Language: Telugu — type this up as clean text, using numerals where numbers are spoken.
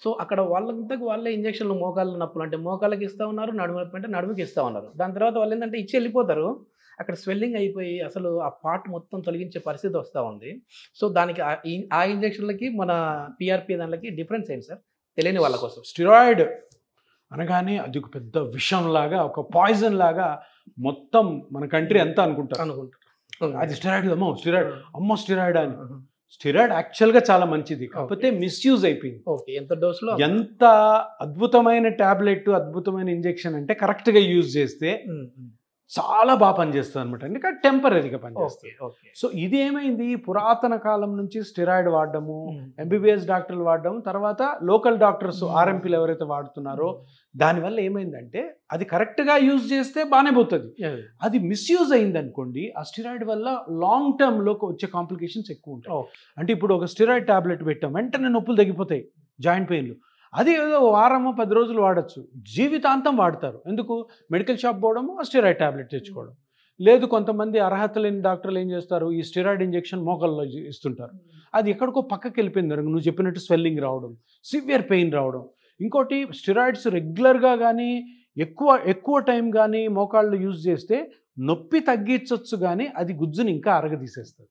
సో, అక్కడ వాళ్ళంతకు వాళ్ళే ఇంజెక్షన్‌లు మోకాళ్ళ నొప్పులు అంటే మోకాళ్ళకి ఇస్తా ఉన్నారు. నడుము నొప్పి అంటే నడుముకి ఇస్తా ఉన్నారు. దాని తర్వాత వాళ్ళేందంటే ఇచ్చి ఎళ్ళిపోతారు. అక్కడ స్వెల్లింగ్ అయిపోయి అసలు ఆ పార్ట్ మొత్తం తొలగించే పరిస్థితి వస్తా ఉంది. సో, దానికి ఆ ఇంజెక్షన్‌లకి మన పీఆర్‌పీ దాన్లకి డిఫరెన్స్ ఏంటి సార్? తెలియని వాళ్ళ కోసం. స్టెరాయిడ్ అనగానే అది ఒక పెద్ద విషంలాగా, ఒక పాయిజన్ లాగా మొత్తం మన కంట్రీ అంతా అనుకుంటారు. అది స్టెరాయిడ్ స్టెరాయిడ్ అని. స్టెరాయిడ్ యాక్చువల్‌గా చాలా మంచిది. కాకపోతే మిస్‌యూజ్ అయిపోయింది. ఓకే. ఎంత డోస్‌లో? ఎంత అద్భుతమైన టాబ్లెట్, అద్భుతమైన ఇంజెక్షన్ అంటే కరెక్ట్‌గా యూజ్ చేస్తే చాలా బాగా పనిచేస్తుందన్నమాట. ఎందుకంటే టెంపరరీగా పనిచేస్తుంది. సో ఇది ఏమైంది, పురాతన కాలం నుంచి స్టెరాయిడ్ వాడడము, ఎంబీబీఎస్ డాక్టర్లు వాడడం, తర్వాత లోకల్ డాక్టర్స్ ఆర్ఎంపీలు ఎవరైతే వాడుతున్నారో దానివల్ల ఏమైందంటే అది కరెక్ట్గా యూజ్ చేస్తే బాగానే పోతుంది. అది మిస్యూజ్ అయింది అనుకోండి, ఆ స్టెరాయిడ్ వల్ల లాంగ్ టర్మ్లో వచ్చే కాంప్లికేషన్స్ ఎక్కువ ఉంటాయి. అంటే ఇప్పుడు ఒక స్టెరాయిడ్ టాబ్లెట్ పెట్టాం, వెంటనే నొప్పులు తగ్గిపోతాయి, జాయింట్ పెయిన్లు. అది ఏదో వారమో 10 రోజులు వాడచ్చు, జీవితాంతం వాడతారు. ఎందుకు? మెడికల్ షాప్ పోవడము, ఆ స్టెరాయిడ్ టాబ్లెట్ తెచ్చుకోవడం. లేదు, కొంతమంది అర్హత లేని డాక్టర్లు ఏం చేస్తారు, ఈ స్టెరాయిడ్ ఇంజెక్షన్ మోకాల్లో ఇస్తుంటారు. అది ఎక్కడికో పక్కకి వెళ్ళిపోయింది. నువ్వు చెప్పినట్టు స్వెల్లింగ్ రావడం, సివియర్ పెయిన్ రావడం. ఇంకోటి, స్టెరాయిడ్స్ రెగ్యులర్గా కానీ ఎక్కువ టైం కానీ మోకాళ్ళు యూజ్ చేస్తే నొప్పి తగ్గించవచ్చు, కానీ అది గుజ్జుని ఇంకా అరగదీసేస్తుంది.